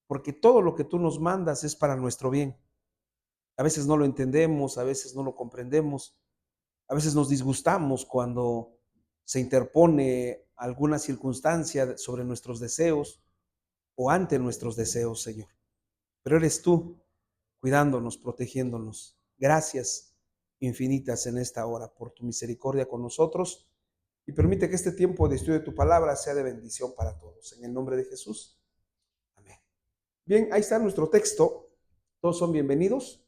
porque todo lo que tú nos mandas es para nuestro bien. A veces no lo entendemos, a veces no lo comprendemos, a veces nos disgustamos cuando se interpone alguna circunstancia sobre nuestros deseos o ante nuestros deseos, Señor. Pero eres tú cuidándonos, protegiéndonos. Gracias infinitas en esta hora por tu misericordia con nosotros y permite que este tiempo de estudio de tu palabra sea de bendición para todos. En el nombre de Jesús. Amén. Bien, ahí está nuestro texto. Todos son bienvenidos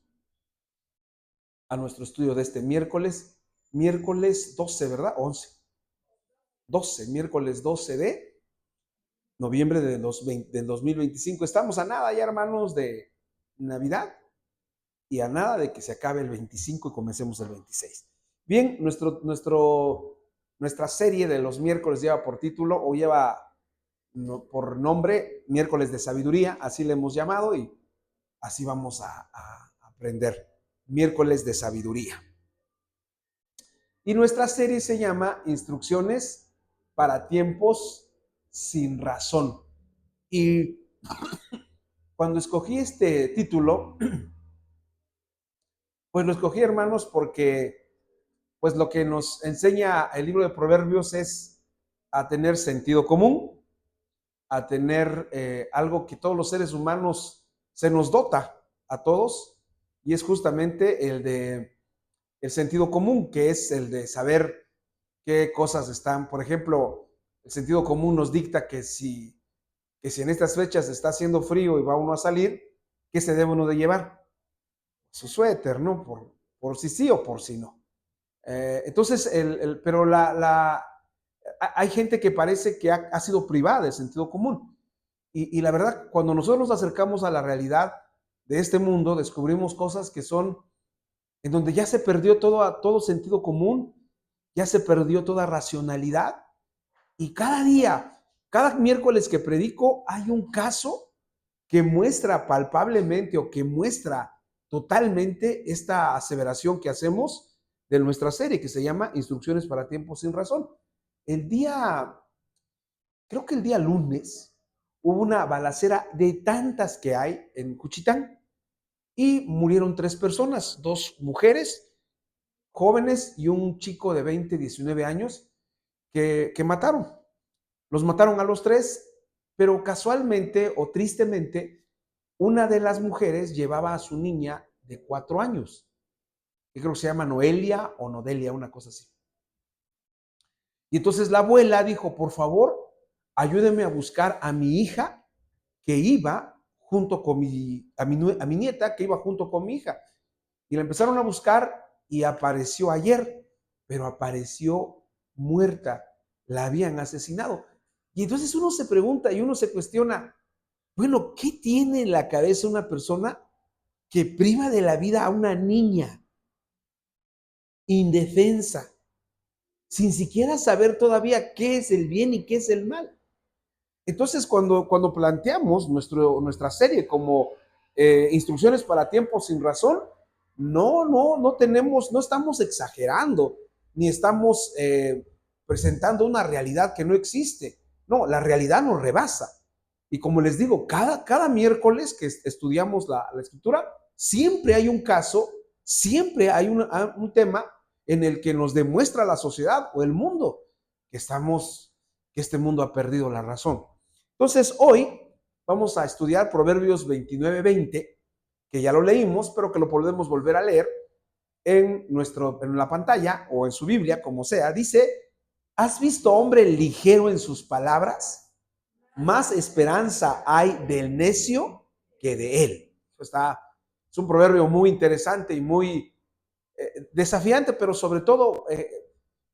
a nuestro estudio de este miércoles 12, ¿verdad? 11. 12, miércoles 12 de noviembre del 2025. Estamos a nada ya, hermanos, de Navidad y a nada de que se acabe el 25 y comencemos el 26. Bien, nuestra serie de los miércoles lleva por título o lleva por nombre miércoles de sabiduría, así le hemos llamado y así vamos a aprender. Miércoles de sabiduría. Y nuestra serie se llama Instrucciones para tiempos sin razón. Y cuando escogí este título, pues lo escogí, hermanos, porque pues lo que nos enseña el libro de Proverbios es a tener sentido común, a tener algo que todos los seres humanos se nos dota a todos, y es justamente el sentido común, que es el de saber qué cosas están. Por ejemplo, el sentido común nos dicta que si en estas fechas está haciendo frío y va uno a salir, ¿qué se debe uno de llevar? Su suéter, ¿no? Por si sí o por si no. Entonces, pero hay gente que parece que ha sido privada del sentido común. Y la verdad, cuando nosotros nos acercamos a la realidad de este mundo, descubrimos cosas que son en donde ya se perdió todo sentido común, ya se perdió toda racionalidad. Y cada día, cada miércoles que predico, hay un caso que muestra palpablemente o que muestra totalmente esta aseveración que hacemos de nuestra serie, que se llama Instrucciones para tiempos sin razón. Creo que el día lunes, hubo una balacera de tantas que hay en Juchitán y murieron 3 personas, 2 mujeres jóvenes y un chico de 20, 19 años que mataron. Los mataron a los 3, pero casualmente o tristemente, una de las mujeres llevaba a su niña de 4 años, que creo que se llama Noelia o Nodelia, una cosa así. Y entonces la abuela dijo, por favor, ayúdeme a buscar a mi hija que iba junto con a mi nieta que iba junto con mi hija. Y la empezaron a buscar y apareció ayer, pero apareció muerta, la habían asesinado. Y entonces uno se pregunta y uno se cuestiona, bueno, ¿qué tiene en la cabeza una persona que priva de la vida a una niña indefensa, sin siquiera saber todavía qué es el bien y qué es el mal? Entonces, cuando planteamos nuestra serie como instrucciones para tiempos sin razón, no estamos exagerando, ni estamos presentando una realidad que no existe. No, la realidad nos rebasa. Y como les digo, cada miércoles que estudiamos la escritura, siempre hay un caso, siempre hay un tema en el que nos demuestra la sociedad o el mundo que este mundo ha perdido la razón. Entonces, hoy vamos a estudiar Proverbios 29:20, que ya lo leímos, pero que lo podemos volver a leer en la pantalla o en su Biblia, como sea. Dice, ¿has visto hombre ligero en sus palabras? Más esperanza hay del necio que de él. Es un proverbio muy interesante y muy desafiante, pero sobre todo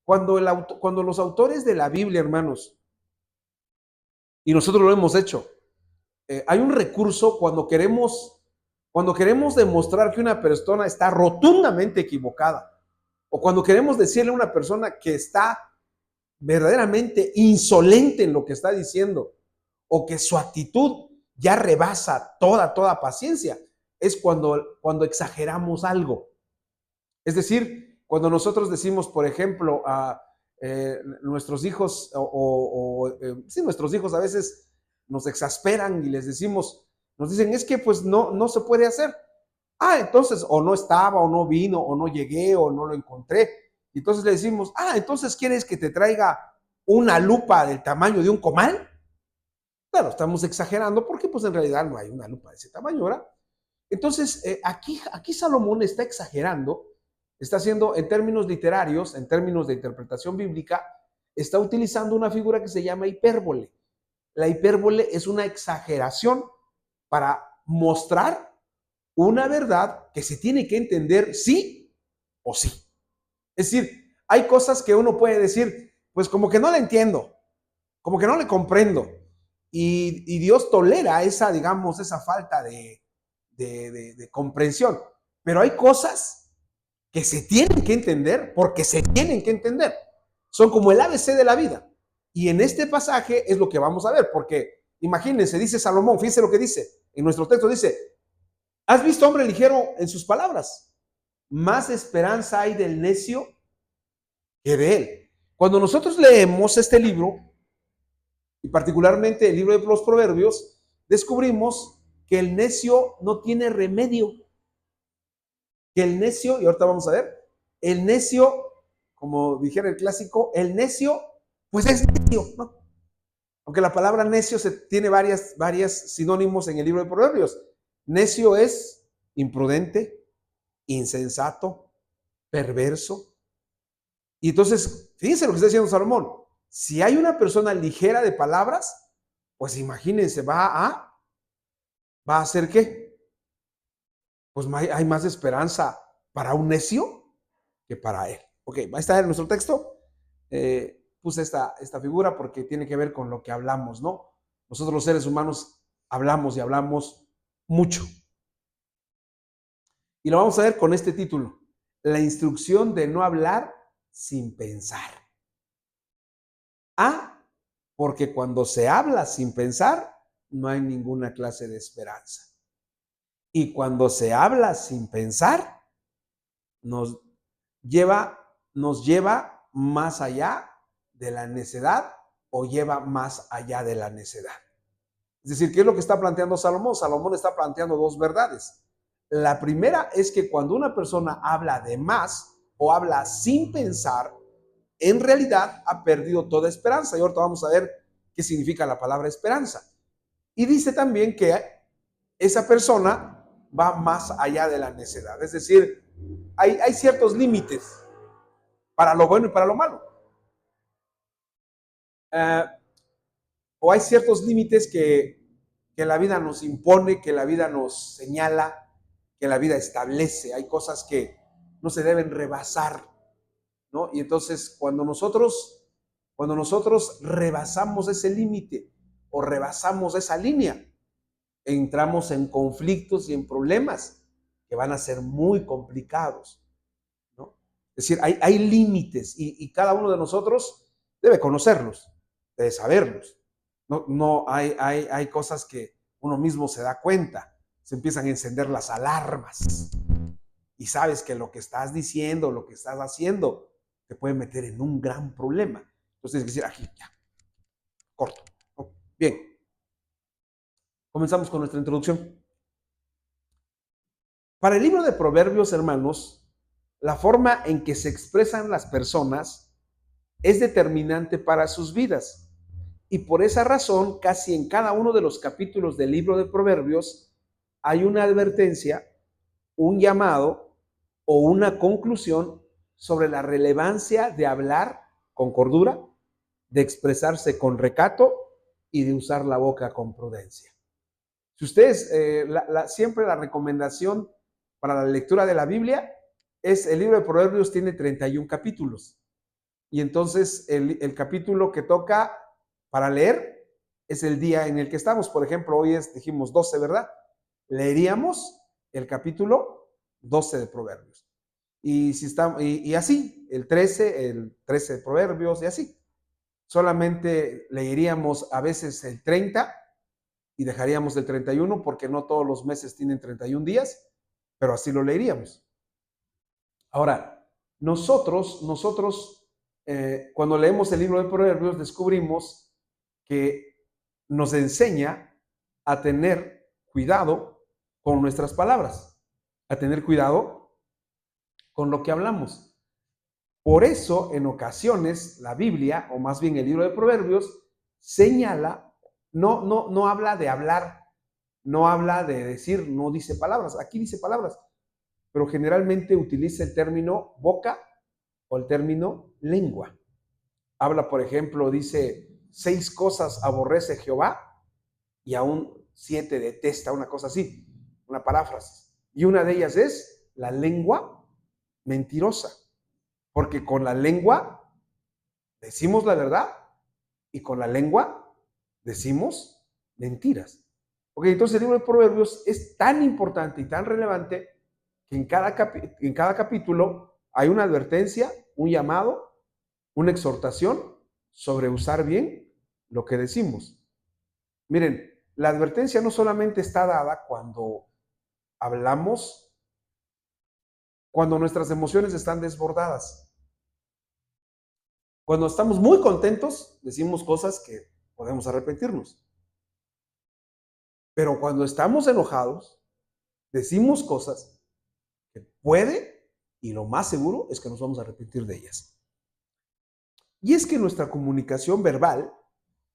cuando los autores de la Biblia, hermanos, y nosotros lo hemos hecho, hay un recurso cuando queremos demostrar que una persona está rotundamente equivocada, o cuando queremos decirle a una persona que está verdaderamente insolente en lo que está diciendo, o que su actitud ya rebasa toda paciencia, es cuando exageramos algo. Es decir, cuando nosotros decimos, por ejemplo, a nuestros hijos, sí, nuestros hijos a veces nos exasperan y les decimos, Nos dicen, es que pues no se puede hacer. Ah, entonces, o no estaba, o no vino, o no llegué, o no lo encontré. Entonces le decimos, entonces ¿quieres que te traiga una lupa del tamaño de un comal? Claro, estamos exagerando porque pues en realidad no hay una lupa de ese tamaño, ¿verdad? Entonces, aquí Salomón está exagerando, está haciendo en términos literarios, en términos de interpretación bíblica, está utilizando una figura que se llama hipérbole. La hipérbole es una exageración para mostrar una verdad que se tiene que entender sí o sí. Es decir, hay cosas que uno puede decir, pues como que no la entiendo, como que no le comprendo. Y Dios tolera esa, digamos, esa falta de comprensión. Pero hay cosas que se tienen que entender porque se tienen que entender. Son como el ABC de la vida. Y en este pasaje es lo que vamos a ver, porque imagínense, dice Salomón, fíjense lo que dice, en nuestro texto dice, ¿has visto hombre ligero en sus palabras? Más esperanza hay del necio que de él. Cuando nosotros leemos este libro, y particularmente el libro de los Proverbios, descubrimos que el necio no tiene remedio. Que el necio, y ahorita vamos a ver, el necio, como dijera el clásico, el necio, pues es necio, ¿no? Aunque la palabra necio tiene varias sinónimos en el libro de Proverbios. Necio es imprudente, insensato, perverso. Y entonces, fíjense lo que está diciendo Salomón. Si hay una persona ligera de palabras, pues imagínense, ¿va a hacer qué? Pues hay más esperanza para un necio que para él. Ok, va a estar en nuestro texto. Puse esta figura porque tiene que ver con lo que hablamos, ¿no? Nosotros los seres humanos hablamos y hablamos mucho. Y lo vamos a ver con este título, la instrucción de no hablar sin pensar. Porque cuando se habla sin pensar, no hay ninguna clase de esperanza. Y cuando se habla sin pensar, nos lleva más allá de la necedad o lleva más allá de la necedad. Es decir, ¿qué es lo que está planteando Salomón? Salomón está planteando dos verdades. La primera es que cuando una persona habla de más o habla sin pensar, en realidad ha perdido toda esperanza. Y ahorita vamos a ver qué significa la palabra esperanza. Y dice también que esa persona va más allá de la necedad. Es decir, hay ciertos límites para lo bueno y para lo malo. O hay ciertos límites que la vida nos impone, que la vida nos señala, que la vida establece. Hay cosas que no se deben rebasar, ¿no? Y entonces cuando nosotros rebasamos ese límite o rebasamos esa línea, entramos en conflictos y en problemas que van a ser muy complicados, ¿no? Es decir, hay límites y cada uno de nosotros debe conocerlos, debe saberlos. No hay cosas que uno mismo se da cuenta, se empiezan a encender las alarmas y sabes que lo que estás diciendo, lo que estás haciendo, te puede meter en un gran problema. Entonces tienes que decir, aquí, ya, corto. Bien, comenzamos con nuestra introducción. Para el libro de Proverbios, hermanos, la forma en que se expresan las personas es determinante para sus vidas. Y por esa razón, casi en cada uno de los capítulos del libro de Proverbios hay una advertencia, un llamado o una conclusión sobre la relevancia de hablar con cordura, de expresarse con recato y de usar la boca con prudencia. Si ustedes, siempre la recomendación para la lectura de la Biblia es, el libro de Proverbios tiene 31 capítulos. Y entonces el capítulo que toca para leer es el día en el que estamos. Por ejemplo, hoy dijimos 12, ¿verdad? Leeríamos el capítulo 12 de Proverbios. Y, y así, el 13 de Proverbios y así. Solamente leeríamos a veces el 30 y dejaríamos el 31 porque no todos los meses tienen 31 días, pero así lo leeríamos. Ahora, nosotros cuando leemos el libro de Proverbios descubrimos que nos enseña a tener cuidado con nuestras palabras, a tener cuidado con lo que hablamos. Por eso, en ocasiones, la Biblia, o más bien el libro de Proverbios, señala, no habla de hablar, no habla de decir, no dice palabras. Aquí dice palabras, pero generalmente utiliza el término boca o el término lengua. Habla, por ejemplo, dice, 6 cosas aborrece Jehová y aún 7 detesta, una cosa así, una paráfrasis. Y una de ellas es la lengua mentirosa, porque con la lengua decimos la verdad y con la lengua decimos mentiras. Ok, entonces el libro de Proverbios es tan importante y tan relevante que en cada capítulo hay una advertencia, un llamado, una exhortación sobre usar bien lo que decimos. Miren, la advertencia no solamente está dada cuando hablamos, cuando nuestras emociones están desbordadas. Cuando estamos muy contentos, decimos cosas que podemos arrepentirnos. Pero cuando estamos enojados, decimos cosas que puede, y lo más seguro es que nos vamos a arrepentir de ellas. Y es que nuestra comunicación verbal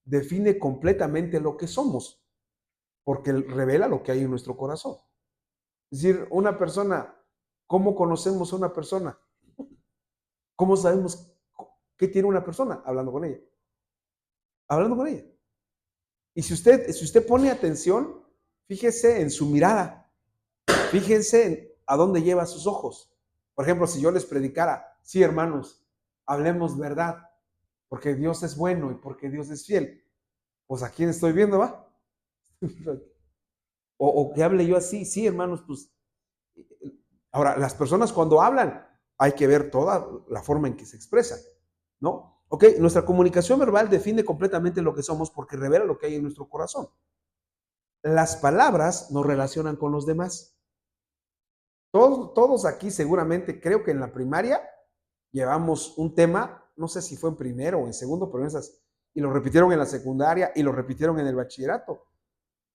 define completamente lo que somos, porque revela lo que hay en nuestro corazón. Es decir, una persona, ¿cómo conocemos a una persona? ¿Cómo sabemos qué tiene una persona? Hablando con ella. Hablando con ella. Y si usted pone atención, fíjese en su mirada, fíjense en a dónde lleva sus ojos. Por ejemplo, si yo les predicara, sí, hermanos, hablemos verdad, porque Dios es bueno y porque Dios es fiel. Pues ¿a quién estoy viendo, va? o que hable yo así, sí, hermanos, pues. Ahora, las personas cuando hablan, hay que ver toda la forma en que se expresan, ¿no? Ok, nuestra comunicación verbal define completamente lo que somos porque revela lo que hay en nuestro corazón. Las palabras nos relacionan con los demás. Todos aquí seguramente, creo que en la primaria llevamos un tema, no sé si fue en primero o en segundo, pero en esas, y lo repitieron en la secundaria y lo repitieron en el bachillerato,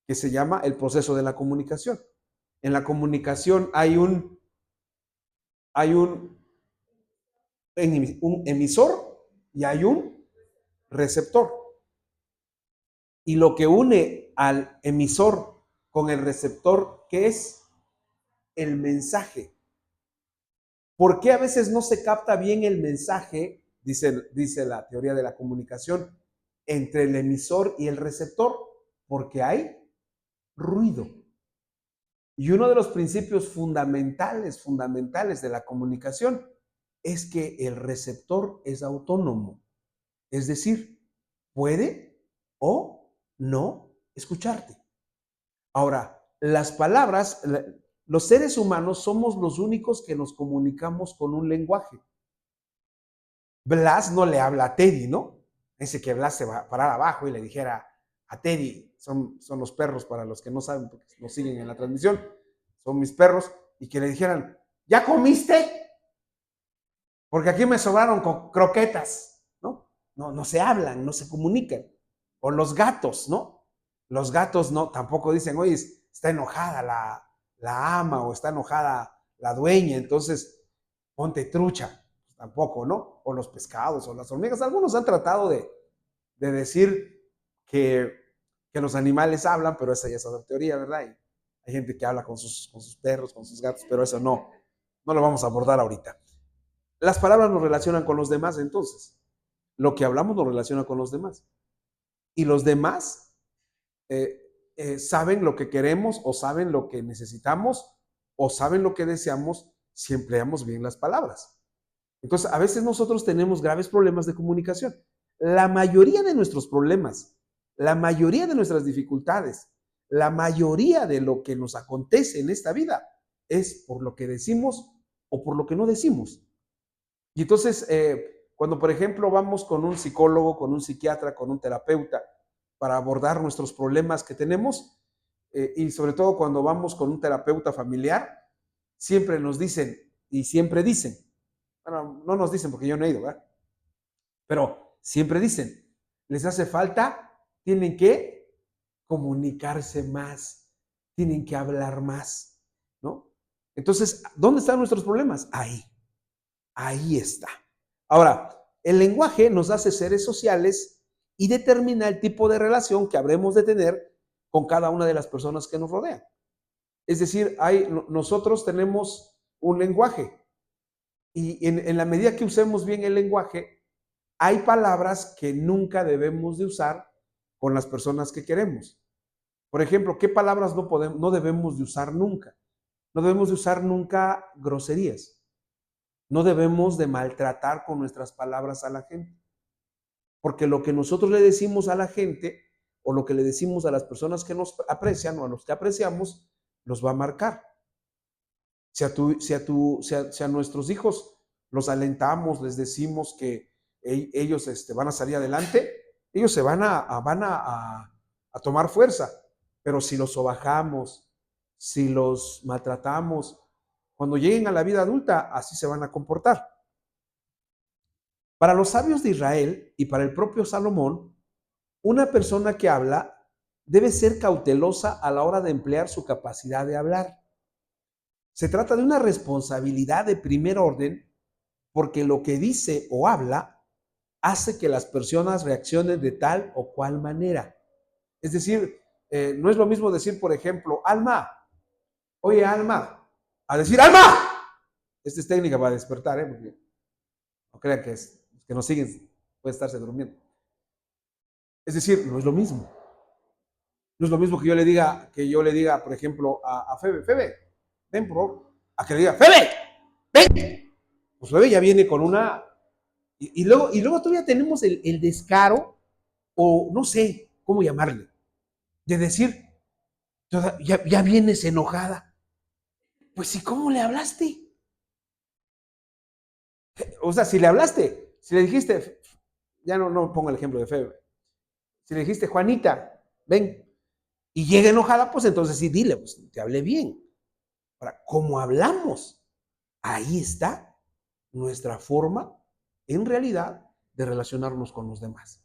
que se llama el proceso de la comunicación. En la comunicación hay un emisor y hay un receptor. Y lo que une al emisor con el receptor, ¿qué es? El mensaje. ¿Por qué a veces no se capta bien el mensaje? Dice la teoría de la comunicación, entre el emisor y el receptor, porque hay ruido. Y uno de los principios fundamentales de la comunicación es que el receptor es autónomo. Es decir, puede o no escucharte. Ahora, las palabras, los seres humanos somos los únicos que nos comunicamos con un lenguaje. Blas no le habla a Teddy, ¿no? Dice que Blas se va a parar abajo y le dijera a Teddy, son los perros para los que no saben, porque nos siguen en la transmisión, son mis perros, y que le dijeran, ¿ya comiste? Porque aquí me sobraron croquetas, ¿no? No se hablan, no se comunican. O los gatos, ¿no? Los gatos no, tampoco dicen, oye, está enojada la ama o está enojada la dueña, entonces ponte trucha. Pues tampoco, ¿no? O los pescados o las hormigas. Algunos han tratado de decir que los animales hablan, pero esa ya es otra teoría, ¿verdad? Y hay gente que habla con sus perros, con sus gatos, pero eso no lo vamos a abordar ahorita. Las palabras nos relacionan con los demás, entonces. Lo que hablamos nos relaciona con los demás. Y los demás saben lo que queremos o saben lo que necesitamos o saben lo que deseamos si empleamos bien las palabras. Entonces, a veces nosotros tenemos graves problemas de comunicación. La mayoría de nuestros problemas, la mayoría de nuestras dificultades, la mayoría de lo que nos acontece en esta vida es por lo que decimos o por lo que no decimos. Y entonces, cuando por ejemplo vamos con un psicólogo, con un psiquiatra, con un terapeuta para abordar nuestros problemas que tenemos, y sobre todo cuando vamos con un terapeuta familiar, siempre nos dicen, y siempre dicen, bueno, no nos dicen porque yo no he ido, ¿verdad? Pero siempre dicen, les hace falta, tienen que comunicarse más, tienen que hablar más, ¿no? Entonces, ¿dónde están nuestros problemas? Ahí está. Ahora, el lenguaje nos hace seres sociales y determina el tipo de relación que habremos de tener con cada una de las personas que nos rodean. Es decir, nosotros tenemos un lenguaje y en la medida que usemos bien el lenguaje, hay palabras que nunca debemos de usar con las personas que queremos. Por ejemplo, ¿qué palabras no debemos de usar nunca? No debemos de usar nunca groserías. No debemos de maltratar con nuestras palabras a la gente. Porque lo que nosotros le decimos a la gente o lo que le decimos a las personas que nos aprecian o a los que apreciamos, los va a marcar. Si a nuestros hijos los alentamos, les decimos que ellos van a salir adelante, ellos se van a tomar fuerza. Pero si los sobajamos, si los maltratamos, cuando lleguen a la vida adulta, así se van a comportar. Para los sabios de Israel y para el propio Salomón, una persona que habla debe ser cautelosa a la hora de emplear su capacidad de hablar. Se trata de una responsabilidad de primer orden porque lo que dice o habla hace que las personas reaccionen de tal o cual manera. Es decir, no es lo mismo decir, por ejemplo, Alma, oye Alma, a decir Alma. Esta es técnica para despertar, porque no crean que nos siguen, puede estarse durmiendo. Es decir, no es lo mismo. No es lo mismo que yo le diga, por ejemplo, a Febe, Febe, ven, por a que le diga, Febe, ven. Pues Febe ya viene con una. Y luego todavía tenemos el descaro, o no sé cómo llamarle, de decir, ya vienes enojada. Pues, ¿y cómo le hablaste? O sea, si le hablaste, si le dijiste, ya no pongo el ejemplo de Febe, si le dijiste, Juanita, ven, y llega enojada, pues entonces sí, dile, pues te hablé bien. Ahora, ¿cómo hablamos? Ahí está nuestra forma, en realidad, de relacionarnos con los demás.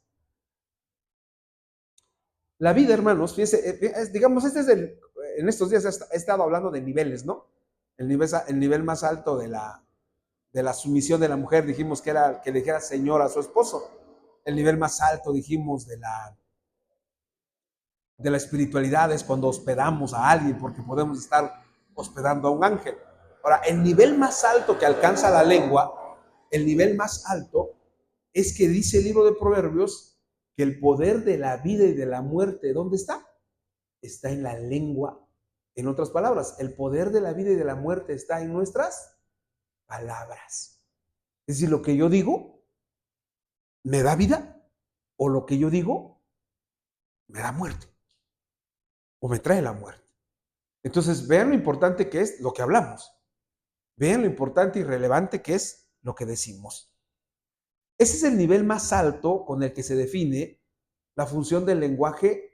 La vida, hermanos, fíjense, digamos, en estos días he estado hablando de niveles, ¿no? El nivel más alto de la sumisión de la mujer, dijimos que era que le dijera señor a su esposo. El nivel más alto, dijimos, de la espiritualidad es cuando hospedamos a alguien, porque podemos estar hospedando a un ángel. Ahora, el nivel más alto que alcanza la lengua, el nivel más alto, es que dice el libro de Proverbios que el poder de la vida y de la muerte, ¿dónde está? Está en la lengua. En otras palabras, el poder de la vida y de la muerte está en nuestras palabras. Es decir, lo que yo digo me da vida, o lo que yo digo me da muerte, o me trae la muerte. Entonces, vean lo importante que es lo que hablamos. Vean lo importante y relevante que es lo que decimos. Ese es el nivel más alto con el que se define la función del lenguaje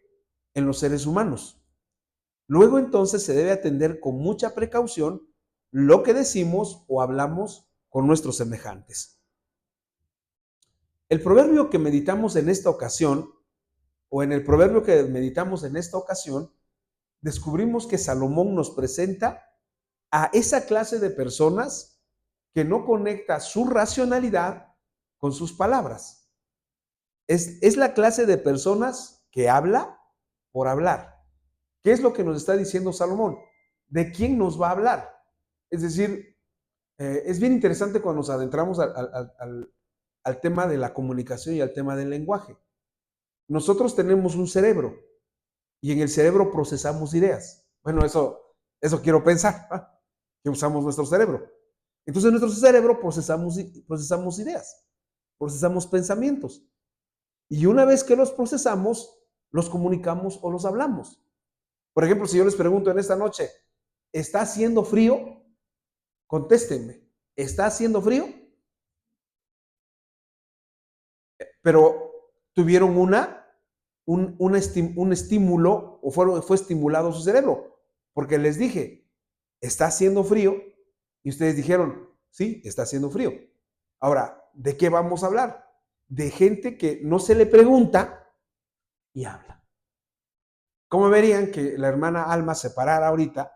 en los seres humanos. Luego entonces se debe atender con mucha precaución lo que decimos o hablamos con nuestros semejantes. El proverbio que meditamos en esta ocasión, o en el proverbio que meditamos en esta ocasión, descubrimos que Salomón nos presenta a esa clase de personas que no conecta su racionalidad con sus palabras. Es la clase de personas que habla por hablar. ¿Qué es lo que nos está diciendo Salomón? ¿De quién nos va a hablar? Es decir, es bien interesante cuando nos adentramos al tema de la comunicación y al tema del lenguaje. Nosotros tenemos un cerebro y en el cerebro procesamos ideas. Bueno, eso quiero pensar, ¿eh? Que usamos nuestro cerebro. Entonces, en nuestro cerebro procesamos ideas, procesamos pensamientos. Y una vez que los procesamos, los comunicamos o los hablamos. Por ejemplo, si yo les pregunto en esta noche, ¿está haciendo frío? Contéstenme, ¿está haciendo frío? Pero tuvieron un estímulo o fue estimulado su cerebro, porque les dije, ¿está haciendo frío? Y ustedes dijeron, sí, está haciendo frío. Ahora, ¿de qué vamos a hablar? De gente que no se le pregunta y habla. ¿Cómo verían que la hermana Alma se parara ahorita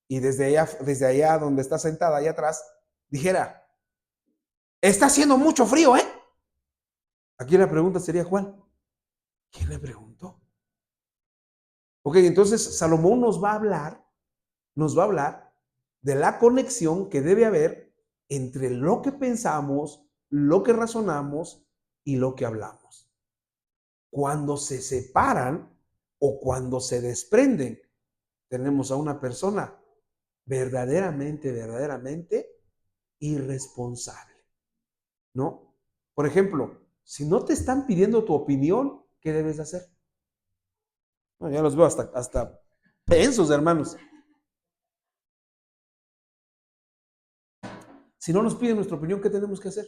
y desde allá donde está sentada, allá atrás, dijera, está haciendo mucho frío, ¿eh? Aquí la pregunta sería, ¿cuál? ¿Quién le preguntó? Ok, entonces Salomón nos va a hablar de la conexión que debe haber entre lo que pensamos, lo que razonamos y lo que hablamos. Cuando se separan o cuando se desprenden, tenemos a una persona verdaderamente irresponsable, ¿no? Por ejemplo, si no te están pidiendo tu opinión, ¿qué debes de hacer? No, ya los veo hasta tensos, hermanos. Si no nos piden nuestra opinión, ¿qué tenemos que hacer?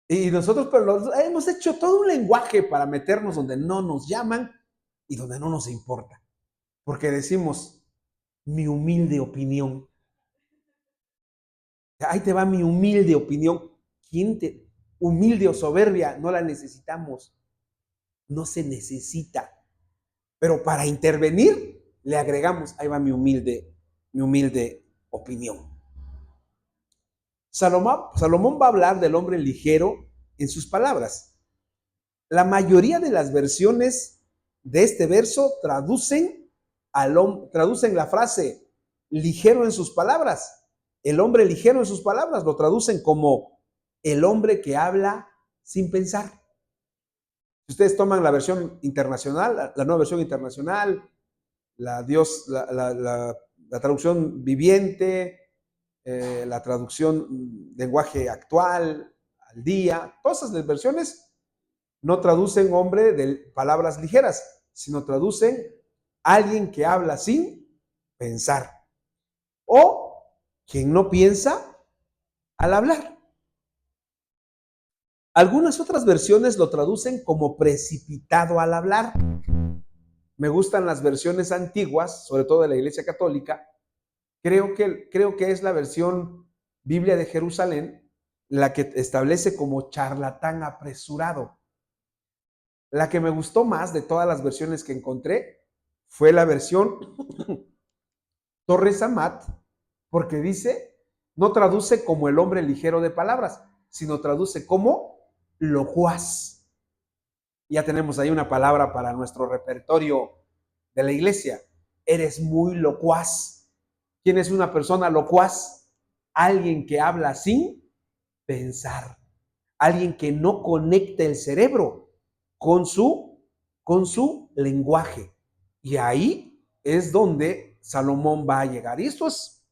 Y nosotros pero hemos hecho todo un lenguaje para meternos donde no nos llaman y donde no nos importa. Porque decimos, mi humilde opinión. Ahí te va mi humilde opinión. ¿Quién te... Humilde o soberbia, no la necesitamos. No se necesita. Pero para intervenir, le agregamos, ahí va mi humilde opinión. Salomón va a hablar del hombre ligero en sus palabras. La mayoría de las versiones de este verso traducen la frase ligero en sus palabras. El hombre ligero en sus palabras lo traducen como el hombre que habla sin pensar. Si ustedes toman la versión internacional, la nueva versión internacional, la traducción viviente, la traducción lenguaje actual, al día, todas esas versiones no traducen hombre de palabras ligeras, sino traducen alguien que habla sin pensar o quien no piensa al hablar. Algunas otras versiones lo traducen como precipitado al hablar. Me gustan las versiones antiguas, sobre todo de la Iglesia Católica. Creo que es la versión Biblia de Jerusalén la que establece como charlatán apresurado. La que me gustó más de todas las versiones que encontré fue la versión Torres Amat, porque dice, no traduce como el hombre ligero de palabras, sino traduce como locuaz. Ya tenemos ahí una palabra para nuestro repertorio de la iglesia. Eres muy locuaz. ¿Quién es una persona locuaz? Alguien que habla sin pensar. Alguien que no conecta el cerebro con su lenguaje. Y ahí es donde Salomón va a llegar. Y esto es,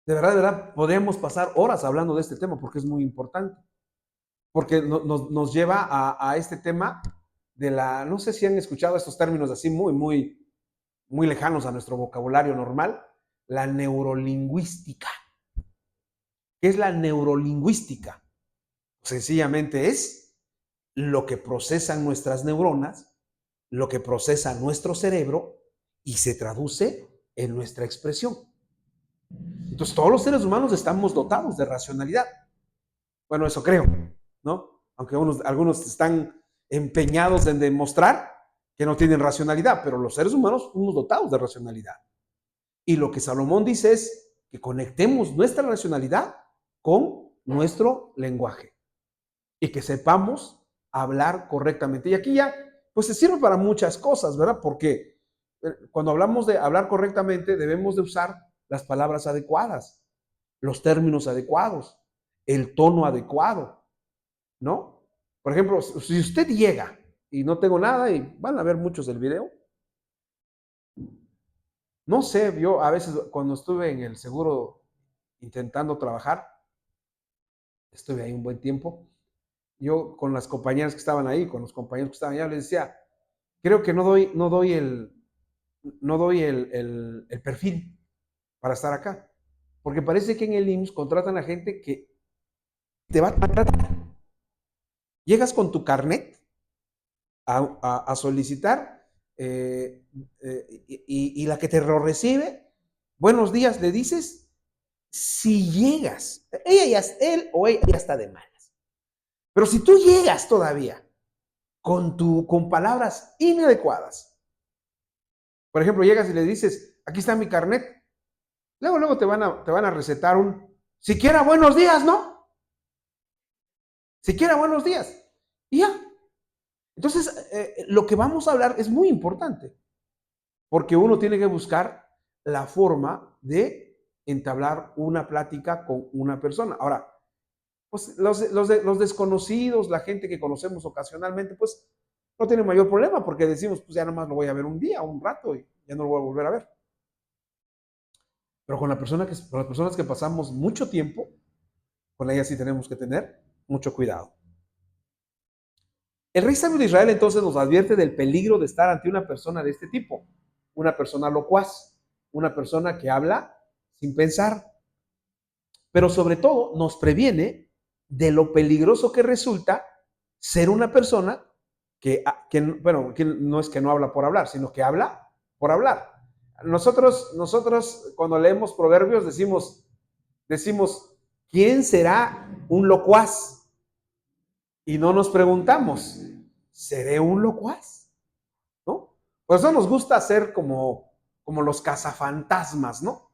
de verdad, podríamos pasar horas hablando de este tema porque es muy importante. Porque nos lleva a este tema de no sé si han escuchado estos términos así muy lejanos a nuestro vocabulario normal, la neurolingüística. ¿Qué es la neurolingüística? Sencillamente es lo que procesan nuestras neuronas, lo que procesa nuestro cerebro y se traduce en nuestra expresión. Entonces, todos los seres humanos estamos dotados de racionalidad. Bueno, eso creo, ¿no? Aunque algunos están empeñados en demostrar que no tienen racionalidad, pero los seres humanos somos dotados de racionalidad. Y lo que Salomón dice es que conectemos nuestra racionalidad con nuestro lenguaje y que sepamos hablar correctamente. Y aquí ya, pues se sirve para muchas cosas, ¿verdad? Porque cuando hablamos de hablar correctamente, debemos de usar las palabras adecuadas, los términos adecuados, el tono adecuado, ¿no? Por ejemplo, si usted llega y no tengo nada, y van a ver muchos del video, no sé, yo a veces cuando estuve en el seguro intentando trabajar, estuve ahí un buen tiempo, yo con las compañeras que estaban ahí, con los compañeros que estaban allá, les decía, creo que no doy el perfil para estar acá, porque parece que en el IMSS contratan a gente que te va a maltratar. Llegas con tu carnet a solicitar y la que te lo recibe, buenos días, le dices, si llegas, él o ella ya está de malas. Pero si tú llegas todavía con palabras inadecuadas, por ejemplo, llegas y le dices, aquí está mi carnet, luego te van a recetar siquiera buenos días, ¿no? Siquiera buenos días. Y ya. Entonces, lo que vamos a hablar es muy importante, porque uno tiene que buscar la forma de entablar una plática con una persona. Ahora, pues los desconocidos, la gente que conocemos ocasionalmente, pues no tiene mayor problema, porque decimos, pues ya nomás lo voy a ver un día, un rato, y ya no lo voy a volver a ver. Pero con con las personas que pasamos mucho tiempo, con ellas sí tenemos que tener mucho cuidado. El rey sabio de Israel entonces nos advierte del peligro de estar ante una persona de este tipo, una persona locuaz, una persona que habla sin pensar, pero sobre todo nos previene de lo peligroso que resulta ser una persona bueno, que no es que no habla por hablar, sino que habla por hablar. Nosotros cuando leemos proverbios decimos, ¿quién será un locuaz? Y no nos preguntamos, ¿seré un locuaz? ¿No? Por eso nos gusta hacer como los cazafantasmas, ¿no?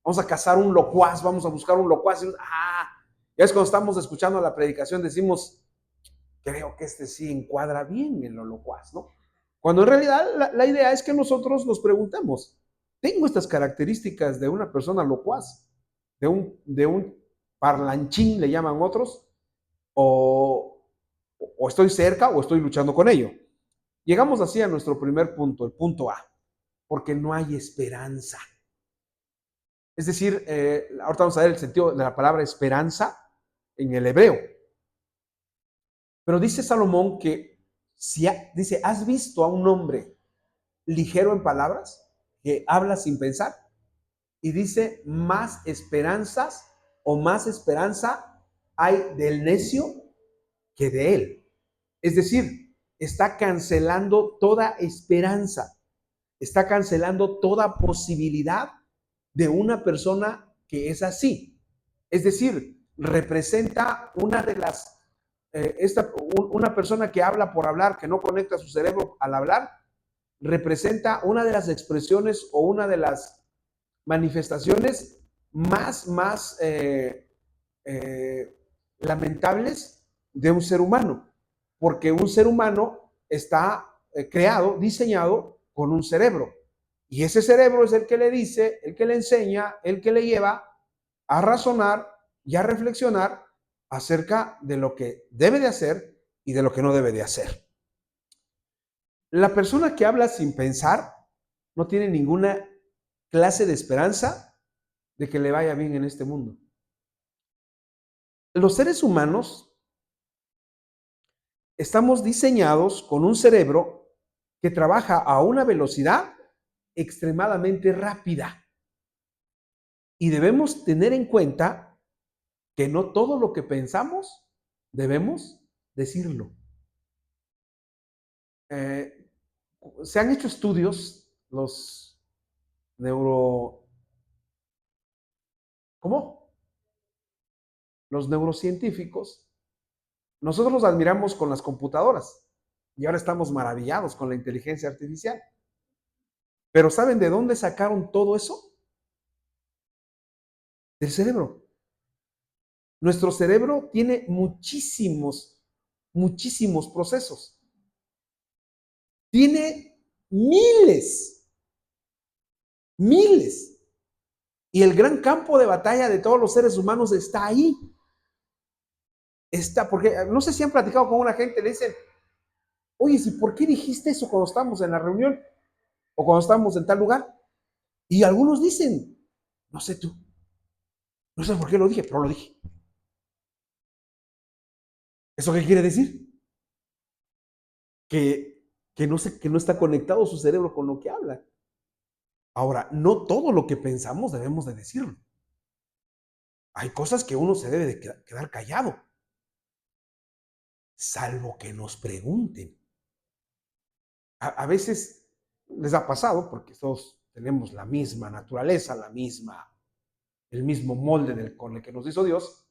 Vamos a cazar un locuaz, vamos a buscar un locuaz. Ya es cuando estamos escuchando la predicación, decimos, creo que este sí encuadra bien en lo locuaz, ¿no? Cuando en realidad la idea es que nosotros nos preguntemos, ¿tengo estas características de una persona locuaz? ¿De un parlanchín, le llaman otros? ¿O estoy cerca o estoy luchando con ello? Llegamos así a nuestro primer punto, el punto A, porque no hay esperanza. Es decir, ahorita vamos a ver el sentido de la palabra esperanza en el hebreo. Pero dice Salomón que, dice, ¿has visto a un hombre ligero en palabras que habla sin pensar? Y dice, más esperanzas o más esperanza hay del necio que de él. Es decir, está cancelando toda esperanza, está cancelando toda posibilidad de una persona que es así. Es decir, representa una persona que habla por hablar, que no conecta su cerebro al hablar, representa una de las expresiones o una de las manifestaciones más lamentables de un ser humano, porque un ser humano está creado, diseñado con un cerebro, y ese cerebro es el que le dice, el que le enseña, el que le lleva a razonar y a reflexionar acerca de lo que debe de hacer y de lo que no debe de hacer. La persona que habla sin pensar no tiene ninguna clase de esperanza de que le vaya bien en este mundo. Los seres humanos estamos diseñados con un cerebro que trabaja a una velocidad extremadamente rápida. Y debemos tener en cuenta que no todo lo que pensamos debemos decirlo. Se han hecho estudios, los los neurocientíficos. Nosotros los admiramos con las computadoras y ahora estamos maravillados con la inteligencia artificial. Pero ¿saben de dónde sacaron todo eso? Del cerebro. Nuestro cerebro tiene muchísimos procesos. Tiene miles. Y el gran campo de batalla de todos los seres humanos está ahí. Porque no sé si han platicado con una gente, le dicen, oye, ¿por qué dijiste eso cuando estamos en la reunión? O cuando estamos en tal lugar. Y algunos dicen, no sé tú, no sé por qué lo dije, pero lo dije. ¿Eso qué quiere decir? Que no está conectado su cerebro con lo que habla. Ahora, no todo lo que pensamos debemos de decirlo. Hay cosas que uno se debe de quedar callado, salvo que nos pregunten. A veces les ha pasado, porque todos tenemos la misma naturaleza, el mismo molde con el que nos hizo Dios,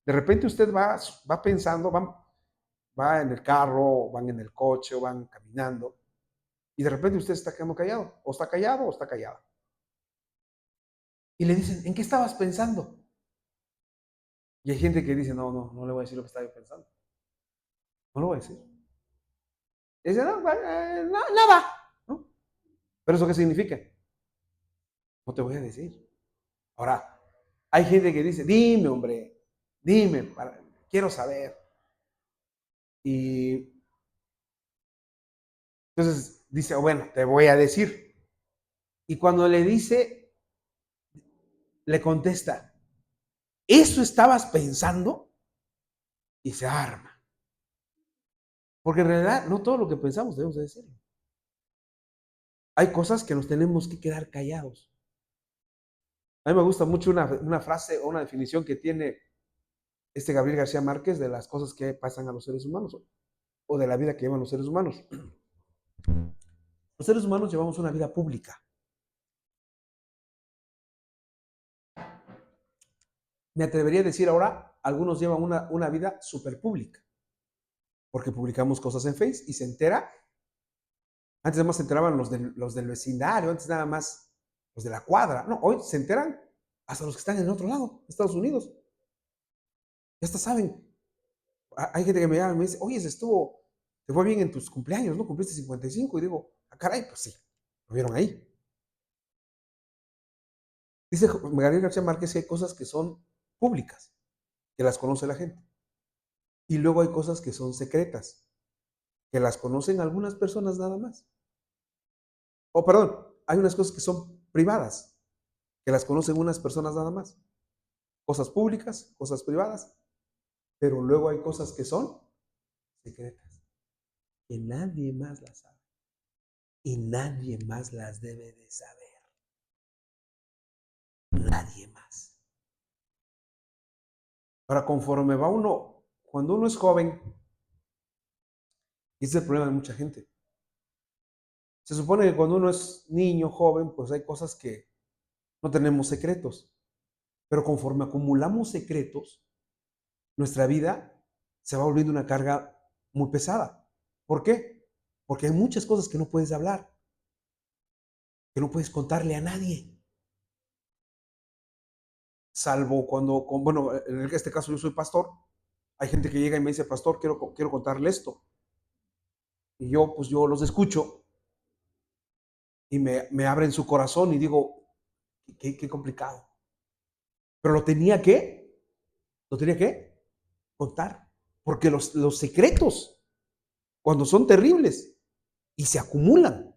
De repente usted va pensando, va en el carro, van en el coche, o van caminando, y de repente usted está quedando callado, o está callado, o está callada. Y le dicen, ¿en qué estabas pensando? Y hay gente que dice, no le voy a decir lo que estaba pensando. No lo voy a decir. Y dice, nada. ¿No? ¿Pero eso qué significa? No te voy a decir. Ahora, hay gente que dice, dime, hombre, dime, quiero saber. Y entonces dice, bueno, te voy a decir. Y cuando le dice, le contesta, ¿eso estabas pensando? Y se arma. Porque en realidad no todo lo que pensamos debemos de decirlo. Hay cosas que nos tenemos que quedar callados. A mí me gusta mucho una frase o una definición que tiene Gabriel García Márquez de las cosas que pasan a los seres humanos o de la vida que llevan los seres humanos. Los seres humanos llevamos una vida pública. Me atrevería a decir ahora, algunos llevan una vida súper pública, porque publicamos cosas en Face y se entera. Antes nada más se enteraban los del vecindario, antes nada más los de la cuadra. No, hoy se enteran hasta los que están en el otro lado, Estados Unidos. Ya hasta saben. Hay gente que me llama y me dice, oye, te fue bien en tus cumpleaños, ¿no? Cumpliste 55. Y digo, caray, pues sí, lo vieron ahí. Dice Gabriel García Márquez que hay cosas que son públicas, que las conoce la gente. Y luego hay cosas que son secretas, que las conocen algunas personas nada más. O perdón, hay unas cosas que son privadas, que las conocen unas personas nada más. Cosas públicas, cosas privadas, pero luego hay cosas que son secretas, que nadie más las sabe y nadie más las debe de saber. Nadie más. Ahora, conforme va cuando uno es joven, y ese es el problema de mucha gente. Se supone que cuando uno es niño, joven, pues hay cosas que no tenemos secretos. Pero conforme acumulamos secretos, nuestra vida se va volviendo una carga muy pesada. ¿Por qué? Porque hay muchas cosas que no puedes hablar, que no puedes contarle a nadie. Salvo bueno, en este caso yo soy pastor, hay gente que llega y me dice, pastor, quiero contarle esto. Y pues yo los escucho y me abren su corazón y digo, qué complicado. Pero lo tenía que contar, porque los secretos, cuando son terribles y se acumulan,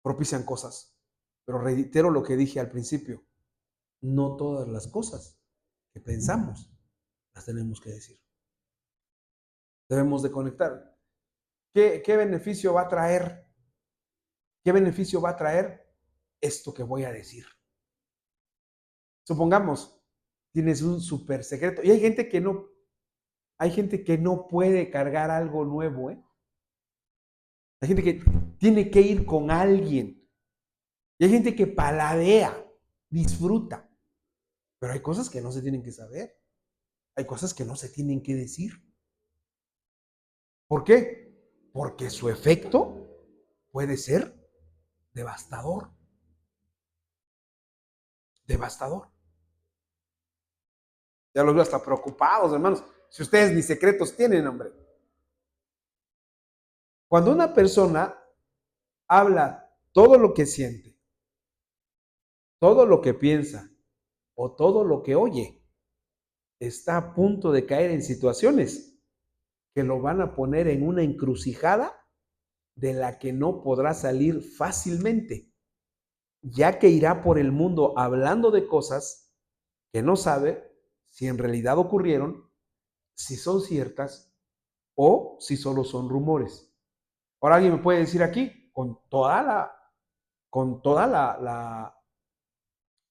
propician cosas. Pero reitero lo que dije al principio, no todas las cosas que pensamos las tenemos que decir. Debemos de conectar. ¿Qué beneficio va a traer? ¿Qué beneficio va a traer esto que voy a decir? Supongamos, tienes un súper secreto y hay gente que no puede cargar algo nuevo, ¿eh? Hay gente que tiene que ir con alguien. Y hay gente que paladea, disfruta. Pero hay cosas que no se tienen que saber. Hay cosas que no se tienen que decir. ¿Por qué? Porque su efecto puede ser devastador. Devastador. Ya los veo hasta preocupados, hermanos. Si ustedes ni secretos tienen, hombre. Cuando una persona habla todo lo que siente, todo lo que piensa o todo lo que oye, está a punto de caer en situaciones que lo van a poner en una encrucijada de la que no podrá salir fácilmente, ya que irá por el mundo hablando de cosas que no sabe si en realidad ocurrieron, si son ciertas o si solo son rumores. Ahora alguien me puede decir aquí, con toda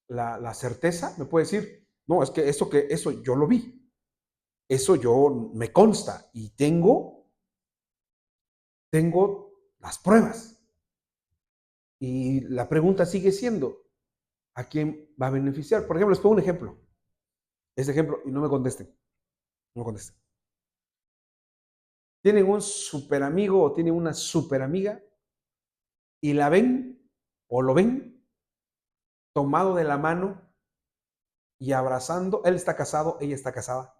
la certeza, me puede decir, no, es que eso yo lo vi, eso yo me consta y tengo las pruebas. Y la pregunta sigue siendo, ¿a quién va a beneficiar? Por ejemplo, les pongo un ejemplo. Este ejemplo, y no me contesten, no me contesten. Tienen un super amigo o tienen una super amiga y la ven o lo ven tomado de la mano y abrazando. Él está casado, ella está casada.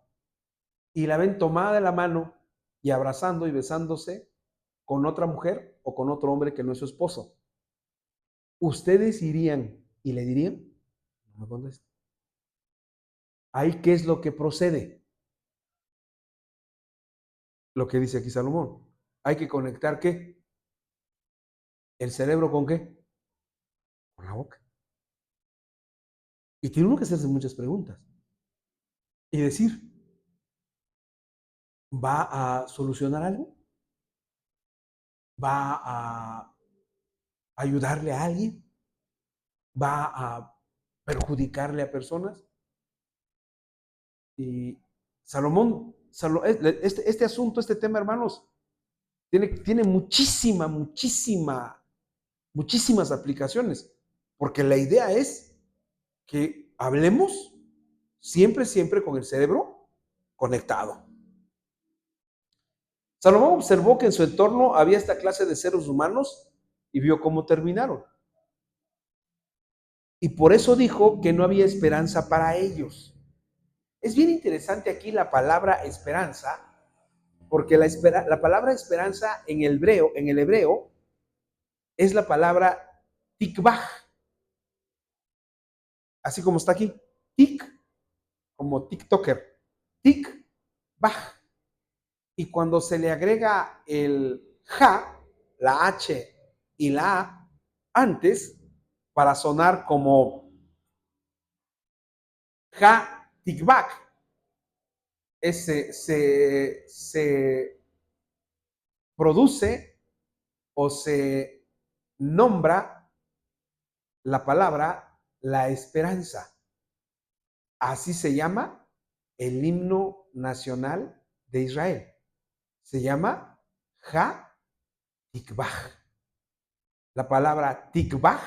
Y la ven tomada de la mano y abrazando y besándose con otra mujer o con otro hombre que no es su esposo. ¿Ustedes irían y le dirían? No me contesta. Ahí, ¿qué es lo que procede? Lo que dice aquí Salomón. Hay que conectar ¿qué? ¿El cerebro con qué? Con la boca. Y tiene uno que hacerse muchas preguntas. Y decir, ¿va a solucionar algo? ¿Va a ayudarle a alguien? ¿Va a perjudicarle a personas? Y Salomón, este asunto, este tema, hermanos, tiene muchísimas aplicaciones, porque la idea es que hablemos siempre con el cerebro conectado. Salomón observó que en su entorno había esta clase de seres humanos y vio cómo terminaron. Y por eso dijo que no había esperanza para ellos. Es bien interesante aquí la palabra esperanza, porque la palabra esperanza en el hebreo, es la palabra tikvah, así como está aquí, tik, como TikToker, tikvah. Y cuando se le agrega el ja, la H y la A antes, para sonar como ja tikvah, se produce o se nombra la palabra la esperanza. Así se llama el himno nacional de Israel. Se llama Ha Tikvah. La palabra Tikvah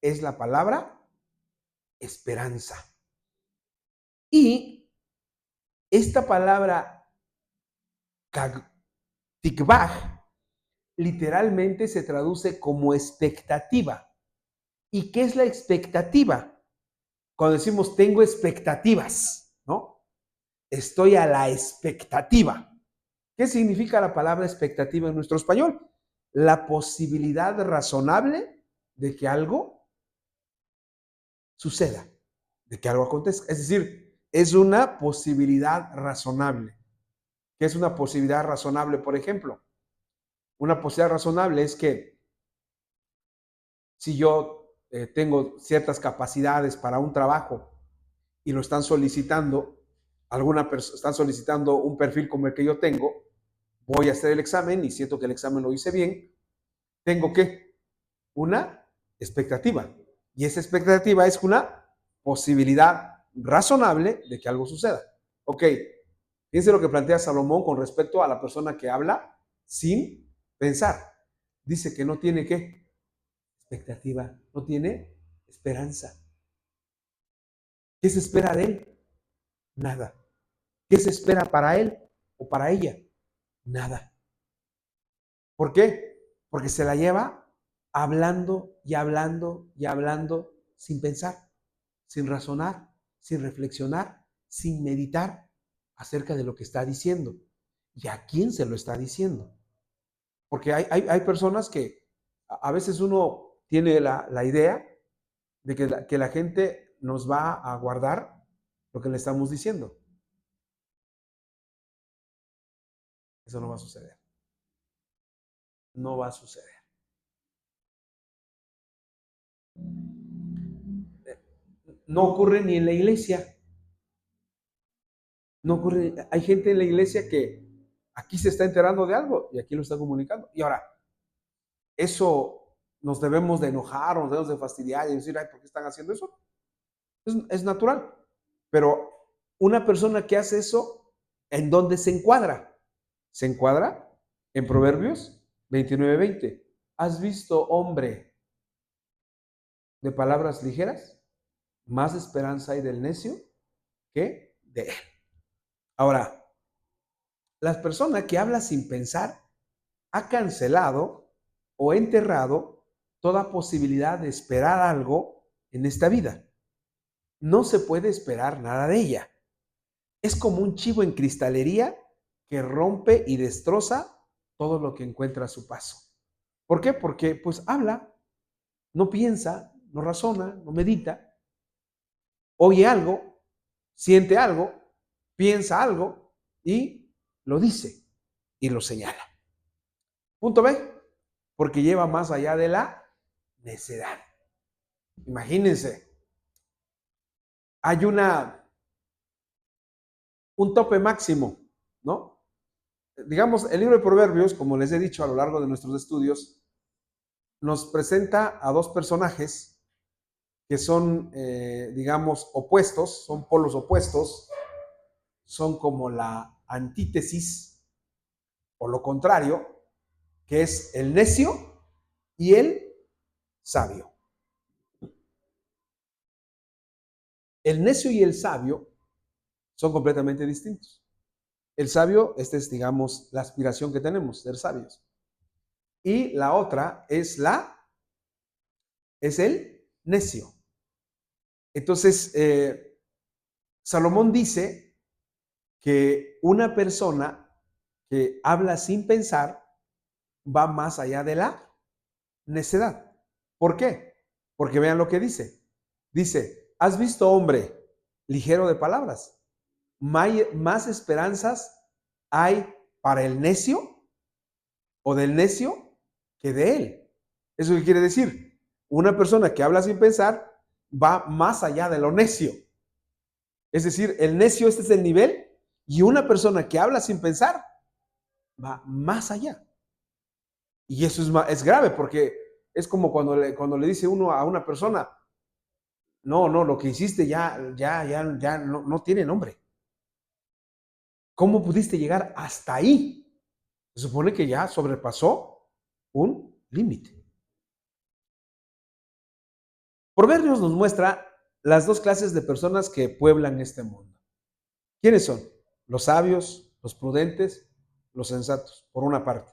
es la palabra esperanza. Y esta palabra Tikvah literalmente se traduce como expectativa. ¿Y qué es la expectativa? Cuando decimos tengo expectativas, ¿no? Estoy a la expectativa. ¿Qué significa la palabra expectativa en nuestro español? La posibilidad razonable de que algo suceda, de que algo acontezca. Es decir, es una posibilidad razonable. ¿Qué es una posibilidad razonable, por ejemplo? Una posibilidad razonable es que si yo tengo ciertas capacidades para un trabajo y lo están solicitando, están solicitando un perfil como el que yo tengo, voy a hacer el examen y siento que el examen lo hice bien, tengo que una expectativa. Y esa expectativa es una posibilidad razonable de que algo suceda. Ok, fíjense lo que plantea Salomón con respecto a la persona que habla sin pensar. Dice que no tiene ¿qué? Expectativa, no tiene esperanza. ¿Qué se espera de él? Nada. ¿Qué se espera para él o para ella? Nada. ¿Por qué? Porque se la lleva hablando y hablando y hablando sin pensar, sin razonar, sin reflexionar, sin meditar acerca de lo que está diciendo y a quién se lo está diciendo. Porque hay personas que a veces uno tiene la idea de que la gente nos va a guardar lo que le estamos diciendo. Eso no va a suceder. No va a suceder. No ocurre ni en la iglesia. No ocurre. Hay gente en la iglesia que aquí se está enterando de algo y aquí lo está comunicando. Y ahora, eso nos debemos de enojar, nos debemos de fastidiar y decir, ay, ¿por qué están haciendo eso? Es natural. Pero una persona que hace eso, ¿en dónde se encuadra? Se encuadra en Proverbios 29:20. ¿Has visto, hombre, de palabras ligeras? Más esperanza hay del necio que de Él. Ahora, la persona que habla sin pensar ha cancelado o enterrado toda posibilidad de esperar algo en esta vida. No se puede esperar nada de ella. Es como un chivo en cristalería que rompe y destroza todo lo que encuentra a su paso. ¿Por qué? Porque pues habla, no piensa, no razona, no medita, oye algo, siente algo, piensa algo y lo dice y lo señala. Punto B, porque lleva más allá de la necedad. Imagínense, hay un tope máximo, ¿no? Digamos, el libro de Proverbios, como les he dicho a lo largo de nuestros estudios, nos presenta a dos personajes que son, digamos, opuestos, son polos opuestos, son como la antítesis o lo contrario, que es el necio y el sabio. El necio y el sabio son completamente distintos. El sabio, esta es, digamos, la aspiración que tenemos, ser sabios. Y la otra es el necio. Entonces, Salomón dice que una persona que habla sin pensar va más allá de la necedad. ¿Por qué? Porque vean lo que dice. Dice, ¿has visto hombre ligero de palabras? Más esperanzas hay para el necio o del necio que de él. ¿Eso qué quiere decir? Una persona que habla sin pensar va más allá de lo necio. Es decir, el necio, este es el nivel, y una persona que habla sin pensar va más allá. Y eso es grave porque es como cuando le dice uno a una persona, no, lo que hiciste ya no tiene nombre. ¿Cómo pudiste llegar hasta ahí? Se supone que ya sobrepasó un límite. Proverbios nos muestra las dos clases de personas que pueblan este mundo. ¿Quiénes son? Los sabios, los prudentes, los sensatos, por una parte.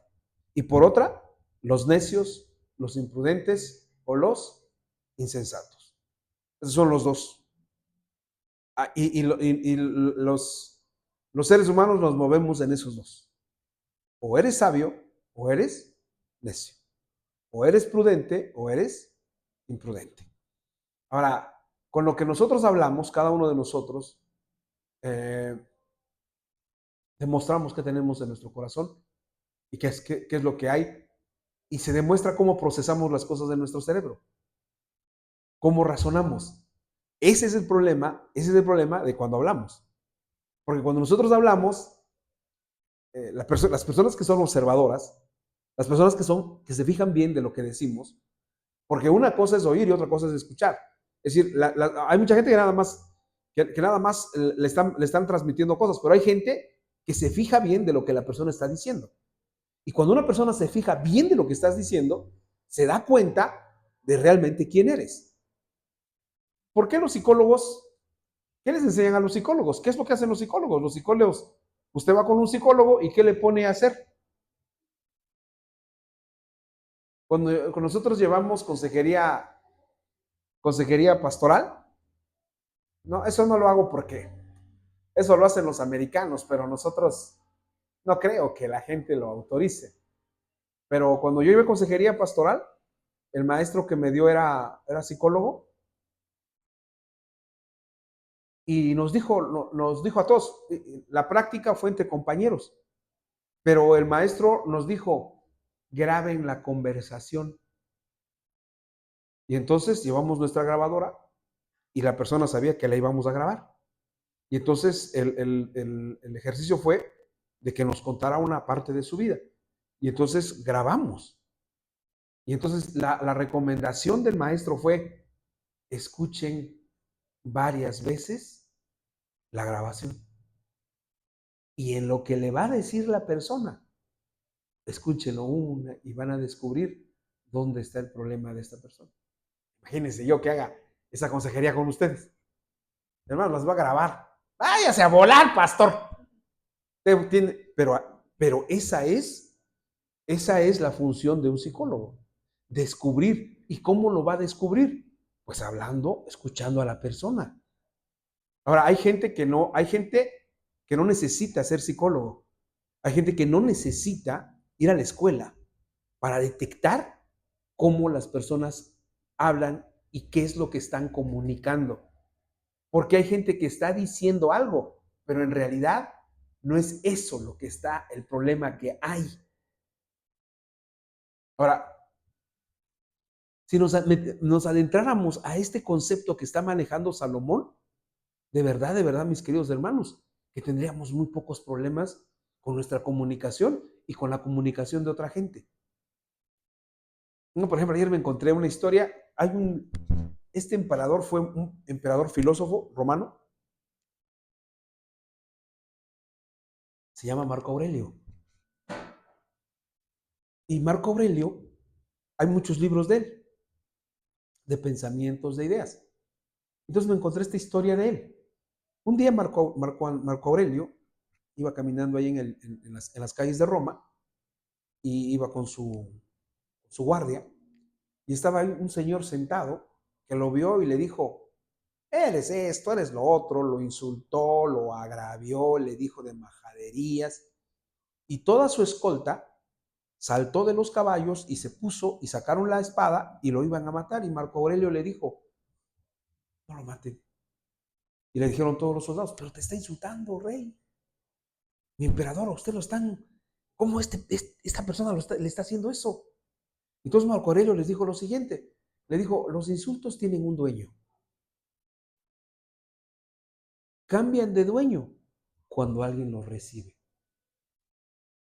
Y por otra, los necios, los imprudentes o los insensatos. Esos son los dos. Y los seres humanos nos movemos en esos dos. O eres sabio o eres necio. O eres prudente o eres imprudente. Ahora, con lo que nosotros hablamos, cada uno de nosotros, eh, demostramos que tenemos en nuestro corazón y qué es lo que hay. Y se demuestra cómo procesamos las cosas de nuestro cerebro, cómo razonamos. Ese es el problema de cuando hablamos. Porque cuando nosotros hablamos, las personas que son observadoras, las personas que se fijan bien de lo que decimos, porque una cosa es oír y otra cosa es escuchar. Es decir, hay mucha gente que nada más le están transmitiendo cosas, pero hay gente que se fija bien de lo que la persona está diciendo. Y cuando una persona se fija bien de lo que estás diciendo, se da cuenta de realmente quién eres. ¿Por qué los psicólogos? ¿Qué les enseñan a los psicólogos? ¿Qué es lo que hacen los psicólogos? Los psicólogos, usted va con un psicólogo y ¿qué le pone a hacer? Cuando nosotros llevamos consejería pastoral, no, eso no lo hago porque eso lo hacen los americanos, pero nosotros no creo que la gente lo autorice. Pero cuando yo iba a consejería pastoral, el maestro que me dio era psicólogo y nos dijo a todos, la práctica fue entre compañeros, pero el maestro nos dijo, graben la conversación. Y entonces llevamos nuestra grabadora y la persona sabía que la íbamos a grabar. Y entonces el ejercicio fue de que nos contara una parte de su vida. Y entonces grabamos. Y entonces la recomendación del maestro fue, escuchen varias veces la grabación. Y en lo que le va a decir la persona, escúchenlo una y van a descubrir dónde está el problema de esta persona. Imagínense yo que haga esa consejería con ustedes. Hermano, las va a grabar. Váyase a volar, pastor. Pero esa es la función de un psicólogo, descubrir. ¿Y cómo lo va a descubrir? Pues hablando, escuchando a la persona. Ahora, hay gente que no necesita ser psicólogo. Hay gente que no necesita ir a la escuela para detectar cómo las personas hablan y qué es lo que están comunicando. Porque hay gente que está diciendo algo, pero en realidad no es eso lo que está, el problema que hay. Ahora, si nos adentráramos a este concepto que está manejando Salomón, de verdad, mis queridos hermanos, que tendríamos muy pocos problemas con nuestra comunicación y con la comunicación de otra gente. Por ejemplo, ayer me encontré una historia, este emperador fue un emperador filósofo romano, se llama Marco Aurelio. Y Marco Aurelio, hay muchos libros de él, de pensamientos, de ideas. Entonces me encontré esta historia de él. Un día Marco Aurelio iba caminando ahí en las calles de Roma y iba con su guardia y estaba ahí un señor sentado que lo vio y le dijo, eres esto, eres lo otro, lo insultó, lo agravió, le dijo de majaderías y toda su escolta saltó de los caballos y se puso y sacaron la espada y lo iban a matar y Marco Aurelio le dijo, no lo maten. Y le dijeron todos los soldados, pero te está insultando, rey. Mi emperador, a usted lo están, ¿cómo esta persona le está haciendo eso? Entonces Marco Aurelio les dijo lo siguiente, le dijo, los insultos tienen un dueño. Cambian de dueño cuando alguien los recibe.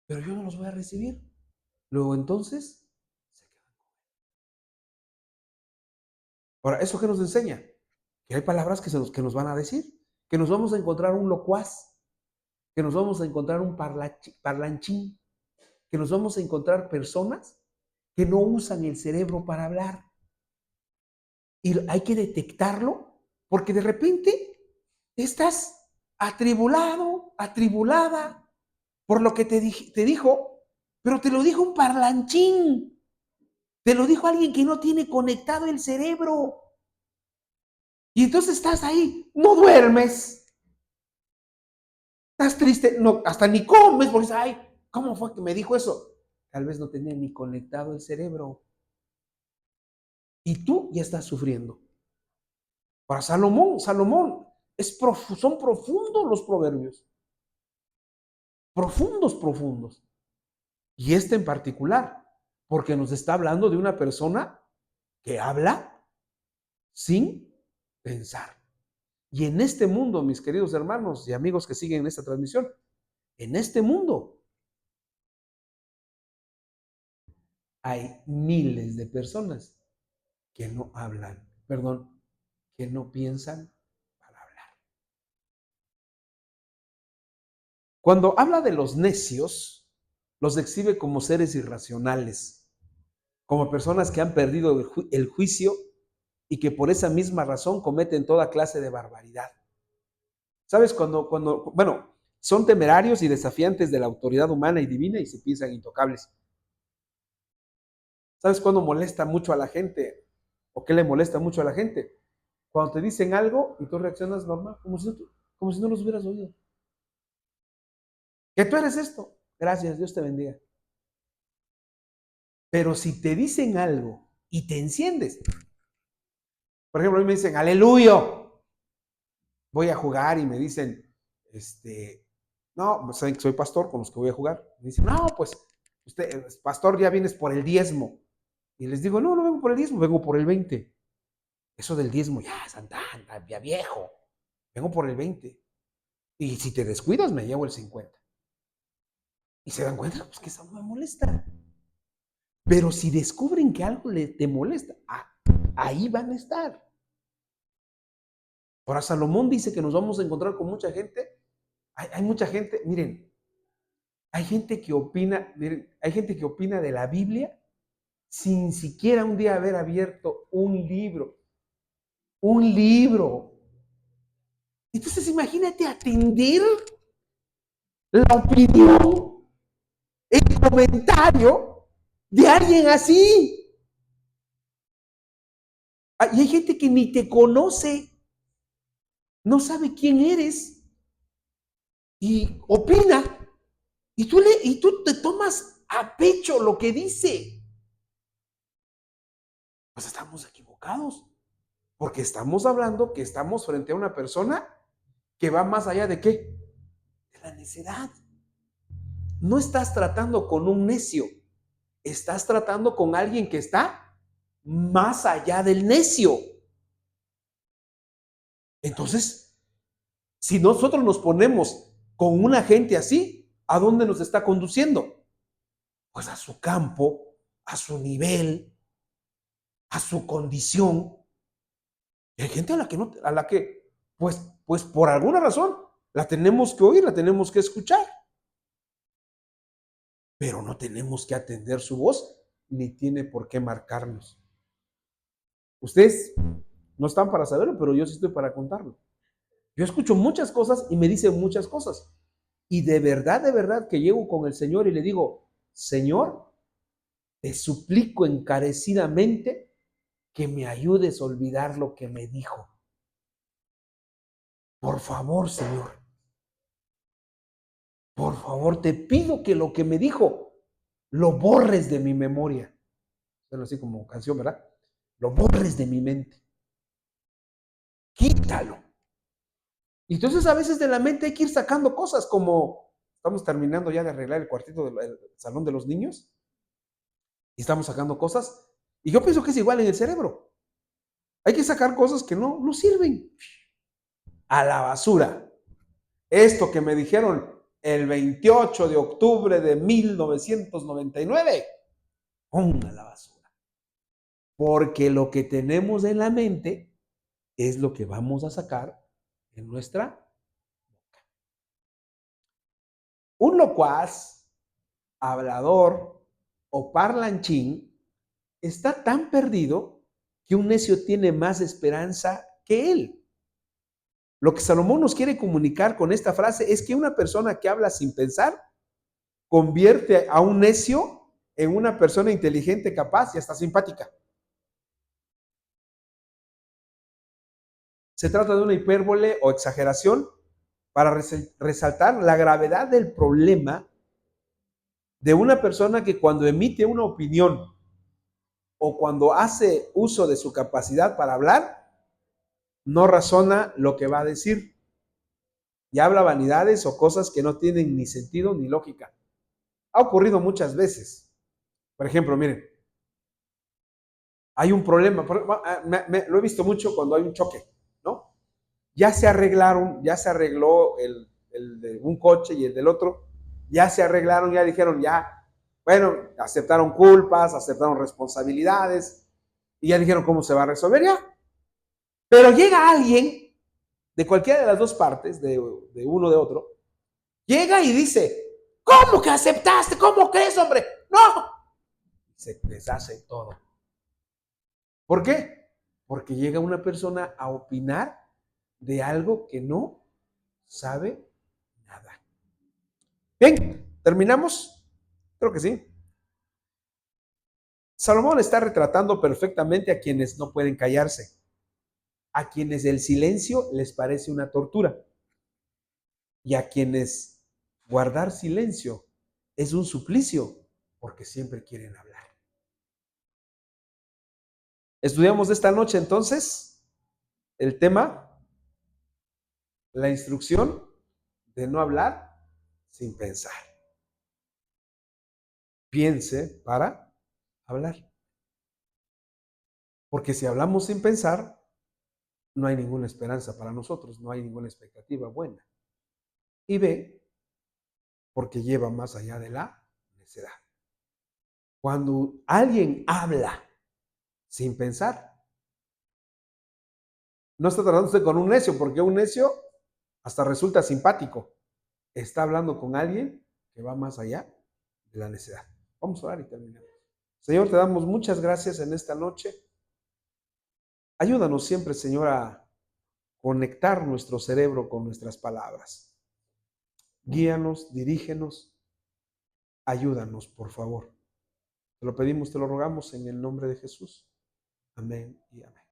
Pero yo no los voy a recibir. Luego entonces, se quedan. Ahora, ¿eso qué nos enseña? Que hay palabras que nos van a decir, que nos vamos a encontrar un locuaz, que nos vamos a encontrar un parlanchín, que nos vamos a encontrar personas que no usan el cerebro para hablar. Y hay que detectarlo porque de repente estás atribulado, atribulada por lo que te dijo, pero te lo dijo un parlanchín, te lo dijo alguien que no tiene conectado el cerebro. Y entonces estás ahí, no duermes, estás triste, no, hasta ni comes, porque dices, ay, ¿cómo fue que me dijo eso? Tal vez no tenía ni conectado el cerebro. Y tú ya estás sufriendo. Para Salomón, son profundos los proverbios. Profundos, profundos. Y este en particular, porque nos está hablando de una persona que habla sin pensar. Y en este mundo, mis queridos hermanos y amigos que siguen esta transmisión, en este mundo hay miles de personas que no hablan, perdón, que no piensan para hablar. Cuando habla de los necios, los exhibe como seres irracionales, como personas que han perdido el juicio y que por esa misma razón cometen toda clase de barbaridad. ¿Sabes? Bueno, son temerarios y desafiantes de la autoridad humana y divina y se piensan intocables. ¿Sabes cuándo molesta mucho a la gente? ¿O qué le molesta mucho a la gente? Cuando te dicen algo y tú reaccionas normal, como si no los hubieras oído. Que tú eres esto. Gracias, Dios te bendiga. Pero si te dicen algo y te enciendes, por ejemplo, a mí me dicen, aleluya, voy a jugar y me dicen, no, soy pastor con los que voy a jugar. Me dicen, no, pues, usted, pastor, ya vienes por el diezmo. Y les digo, no vengo por el diezmo, vengo por el 20. Eso del diezmo, ya, santa, ya viejo. Vengo por el 20. Y si te descuidas, me llevo el 50. Y se dan cuenta, pues que eso me molesta. Pero si descubren que algo te molesta, ahí van a estar. Ahora Salomón dice que nos vamos a encontrar con mucha gente. Hay mucha gente, miren, hay gente que opina, miren, hay gente que opina de la Biblia sin siquiera un día haber abierto un libro. Un libro. Entonces imagínate atender la opinión, el comentario de alguien así. Y hay gente que ni te conoce, no sabe quién eres y opina. Y tú te tomas a pecho lo que dice. Pues estamos equivocados, porque estamos hablando que estamos frente a una persona que va más allá de qué? De la necedad. No estás tratando con un necio, estás tratando con alguien que está más allá del necio. Entonces, si nosotros nos ponemos con una gente así, ¿a dónde nos está conduciendo? Pues a su campo, a su nivel, a su condición. Y hay gente a la que, pues por alguna razón, la tenemos que oír, la tenemos que escuchar. Pero no tenemos que atender su voz, ni tiene por qué marcarnos. Ustedes no están para saberlo, pero yo sí estoy para contarlo. Yo escucho muchas cosas y me dicen muchas cosas. Y de verdad que llego con el Señor y le digo, Señor, te suplico encarecidamente que me ayudes a olvidar lo que me dijo. Por favor, Señor. Por favor, te pido que lo que me dijo lo borres de mi memoria. Suena así como canción, ¿verdad? Lo borres de mi mente. Quítalo. Y entonces a veces de la mente hay que ir sacando cosas como, estamos terminando ya de arreglar el cuartito del salón de los niños y estamos sacando cosas. Y yo pienso que es igual en el cerebro. Hay que sacar cosas que no sirven. A la basura. Esto que me dijeron el 28 de octubre de 1999, ponga la basura. Porque lo que tenemos en la mente es lo que vamos a sacar en nuestra boca. Un locuaz, hablador o parlanchín está tan perdido que un necio tiene más esperanza que él. Lo que Salomón nos quiere comunicar con esta frase es que una persona que habla sin pensar convierte a un necio en una persona inteligente, capaz y hasta simpática. Se trata de una hipérbole o exageración para resaltar la gravedad del problema de una persona que cuando emite una opinión o cuando hace uso de su capacidad para hablar, no razona lo que va a decir y habla vanidades o cosas que no tienen ni sentido ni lógica. Ha ocurrido muchas veces. Por ejemplo, miren, hay un problema, lo he visto mucho cuando hay un choque, ¿no? Ya se arregló el de un coche y el del otro, ya se arreglaron, ya dijeron, ya, bueno, aceptaron culpas, aceptaron responsabilidades y ya dijeron cómo se va a resolver ya. Pero llega alguien de cualquiera de las dos partes, de uno o de otro, llega y dice, ¿cómo que aceptaste? ¿Cómo crees, hombre? No. Se deshace todo. ¿Por qué? Porque llega una persona a opinar de algo que no sabe nada. Bien, ¿terminamos? Creo que sí. Salomón está retratando perfectamente a quienes no pueden callarse, a quienes el silencio les parece una tortura y a quienes guardar silencio es un suplicio porque siempre quieren hablar. Estudiamos esta noche entonces el tema, la instrucción de no hablar sin pensar. Piense para hablar. Porque si hablamos sin pensar, no hay ninguna esperanza para nosotros, no hay ninguna expectativa buena. Y B, porque lleva más allá de la necedad. Cuando alguien habla sin pensar, no está tratándose con un necio, porque un necio hasta resulta simpático. Está hablando con alguien que va más allá de la necedad. Vamos a orar y terminamos. Señor, te damos muchas gracias en esta noche. Ayúdanos siempre, Señor, a conectar nuestro cerebro con nuestras palabras. Guíanos, dirígenos, ayúdanos, por favor. Te lo pedimos, te lo rogamos en el nombre de Jesús. Amén y amén.